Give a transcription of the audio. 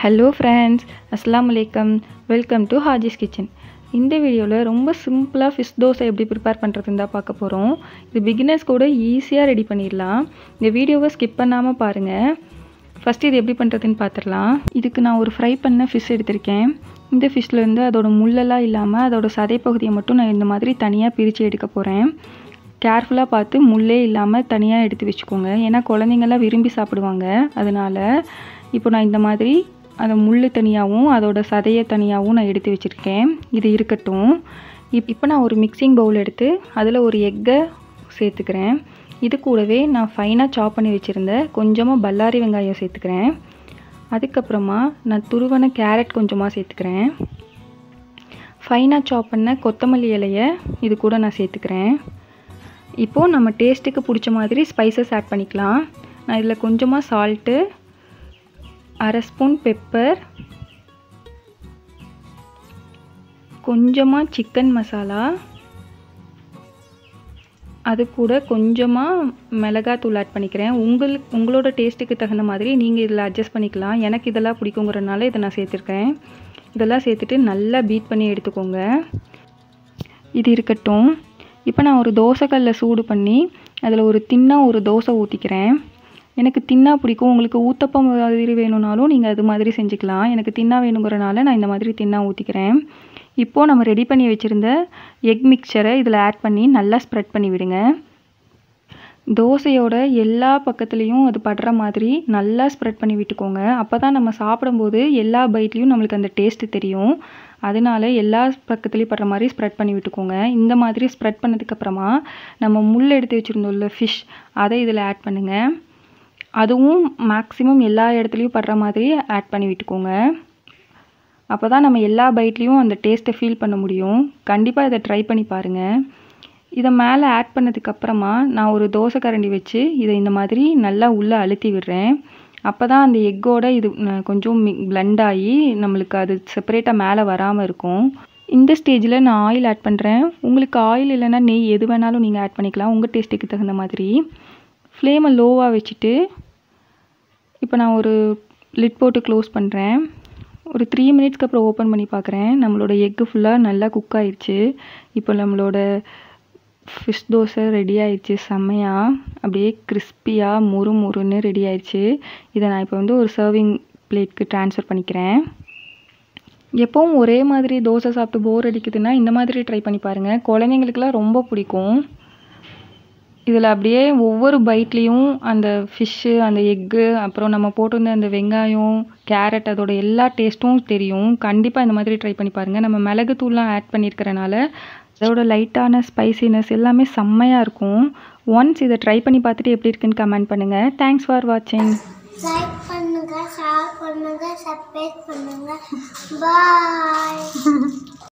Hello friends, அஸ்ஸலாமு அலைக்கும். Welcome to Haji's kitchen. இந்த வீடியோவில் ரொம்ப சிம்பிளாக ஃபிஷ் தோசை எப்படி ப்ரிப்பேர் பண்ணுறதுன்னு தான் பார்க்க போகிறோம். இது பிகினர்ஸ் கூட ஈஸியாக ரெடி பண்ணிடலாம். இந்த வீடியோவை ஸ்கிப் பண்ணாமல் பாருங்கள். ஃபஸ்ட்டு இது எப்படி பண்ணுறதுன்னு பார்த்துடலாம். இதுக்கு நான் ஒரு ஃப்ரை பண்ண ஃபிஷ் எடுத்திருக்கேன். இந்த ஃபிஷ்லேருந்து அதோட முள்ளெல்லாம் இல்லாமல் அதோட சதை பகுதியை மட்டும் நான் இந்த மாதிரி தனியாக பிரித்து எடுக்க போகிறேன். கேர்ஃபுல்லாக பார்த்து முள்ளே இல்லாமல் தனியாக எடுத்து வச்சுக்கோங்க. ஏன்னா குழந்தைங்கள்லாம் விரும்பி சாப்பிடுவாங்க. அதனால் இப்போ நான் இந்த மாதிரி அந்த முள் தனியாகவும் அதோட சதையை தனியாகவும் நான் எடுத்து வச்சுருக்கேன். இது இருக்கட்டும். இப்போ நான் ஒரு மிக்சிங் பவுல் எடுத்து அதில் ஒரு எக்கை சேர்த்துக்கிறேன். இது கூடவே நான் ஃபைனாக சாப் பண்ணி வச்சுருந்த கொஞ்சமாக பல்லாரி வெங்காயம் சேர்த்துக்கிறேன். அதுக்கப்புறமா நான் துருவன கேரட் கொஞ்சமாக சேர்த்துக்கிறேன். ஃபைனாக சாப் பண்ண கொத்தமல்லி இலையை இது கூட நான் சேர்த்துக்கிறேன். இப்போது நம்ம டேஸ்ட்டுக்கு பிடிச்ச மாதிரி ஸ்பைசஸ் ஆட் பண்ணிக்கலாம். நான் இதில் கொஞ்சமாக சால்ட்டு, அரை ஸ்பூன் பெப்பர், கொஞ்சமாக சிக்கன் மசாலா, அது கூட கொஞ்சமாக மிளகாத்தூள் ஆட் பண்ணிக்கிறேன். உங்களோட டேஸ்ட்டுக்கு தகுந்த மாதிரி நீங்கள் இதில் அட்ஜஸ்ட் பண்ணிக்கலாம். எனக்கு இதெல்லாம் பிடிக்குங்கிறதுனால இதை நான் சேர்த்துருக்கேன். இதெல்லாம் சேர்த்துட்டு நல்லா பீட் பண்ணி எடுத்துக்கோங்க. இது இருக்கட்டும். இப்போ நான் ஒரு தோசைக்கல்லை சூடு பண்ணி அதில் ஒரு தின்னாக ஒரு தோசை ஊற்றிக்கிறேன். எனக்கு தின்னா பிடிக்கும். உங்களுக்கு ஊத்தப்பம் மாதிரி வேணும்னாலும் நீங்கள் அது மாதிரி செஞ்சுக்கலாம். எனக்கு தின்னா வேணுங்கிறனால நான் இந்த மாதிரி தின்னா ஊற்றிக்கிறேன். இப்போது நம்ம ரெடி பண்ணி வச்சுருந்த எக் மிக்சரை இதில் ஆட் பண்ணி நல்லா ஸ்ப்ரெட் பண்ணி விடுங்க. தோசையோட எல்லா பக்கத்துலேயும் அது படுற மாதிரி நல்லா ஸ்ப்ரெட் பண்ணி விட்டுக்கோங்க. அப்போ தான் நம்ம சாப்பிடும்போது எல்லா பைட்லேயும் நம்மளுக்கு அந்த டேஸ்ட்டு தெரியும். அதனால எல்லா பக்கத்துலேயும் படுற மாதிரி ஸ்ப்ரெட் பண்ணி விட்டுக்கோங்க. இந்த மாதிரி ஸ்ப்ரெட் பண்ணதுக்கப்புறமா நம்ம முள் எடுத்து வச்சுருந்தோம்ல ஃபிஷ், அதை இதில் ஆட் பண்ணுங்கள். அதுவும் மேக்ஸிமம் எல்லா இடத்துலையும் படுற மாதிரி ஆட் பண்ணி விட்டுக்கோங்க. அப்போ தான் நம்ம எல்லா பைட்லேயும் அந்த டேஸ்ட்டை ஃபீல் பண்ண முடியும். கண்டிப்பாக இதை ட்ரை பண்ணி பாருங்கள். இதை மேலே ஆட் பண்ணதுக்கப்புறமா நான் ஒரு தோசை கரண்டி வச்சு இதை இந்த மாதிரி நல்லா உள்ளே அழுத்தி விடுறேன். அப்போ தான் அந்த எக்கோட இது கொஞ்சம் பிளெண்ட் ஆகி நம்மளுக்கு அது செப்பரேட்டாக மேலே வராமல் இருக்கும். இந்த ஸ்டேஜில் நான் ஆயில் ஆட் பண்ணுறேன். உங்களுக்கு ஆயில் இல்லைன்னா நெய் எது வேணாலும் நீங்கள் ஆட் பண்ணிக்கலாம் உங்கள் டேஸ்ட்டுக்கு தகுந்த மாதிரி. ஃப்ளேமை லோவாக வச்சுட்டு இப்போ நான் ஒரு லிட் போட்டு க்ளோஸ் பண்ணுறேன். ஒரு 3 மினிட்ஸ்க்கு அப்புறம் ஓப்பன் பண்ணி பார்க்குறேன். நம்மளோட எக்கு ஃபுல்லாக நல்லா குக் ஆயிடுச்சு. இப்போ நம்மளோட ஃபிஷ் தோசை ரெடி ஆயிடுச்சு. செம்மையாக அப்படியே கிறிஸ்பியாக முறுன்னு ரெடி ஆயிடுச்சு. இதை நான் இப்போ வந்து ஒரு சர்விங் பிளேட்க்கு ட்ரான்ஸ்ஃபர் பண்ணிக்கிறேன். எப்போவும் ஒரே மாதிரி தோசை சாப்பிட்டு போர் அடிக்குதுன்னா இந்த மாதிரி ட்ரை பண்ணி பாருங்கள். குழந்தைங்களுக்குலாம் ரொம்ப பிடிக்கும். இதில் அப்படியே ஒவ்வொரு பைட்லேயும் அந்த ஃபிஷ்ஷு, அந்த எக்கு, அப்புறம் நம்ம போட்டிருந்த அந்த வெங்காயம், கேரட், அதோட எல்லா டேஸ்ட்டும் தெரியும். கண்டிப்பாக இந்த மாதிரி ட்ரை பண்ணி பாருங்கள். நம்ம மிளகுத்தூள்லாம் ஆட் பண்ணியிருக்கிறனால அதோட லைட்டான ஸ்பைசினஸ் எல்லாமே செம்மையாக இருக்கும். ஒன்ஸ் இதை ட்ரை பண்ணி பார்த்துட்டு எப்படி இருக்குன்னு கமெண்ட் பண்ணுங்கள். தேங்க்ஸ் ஃபார் வாட்சிங். லைக் பண்ணுங்கள், ஷேர் பண்ணுங்கள், சப்ஸ்கிரைப் பண்ணுங்கள். பாய்.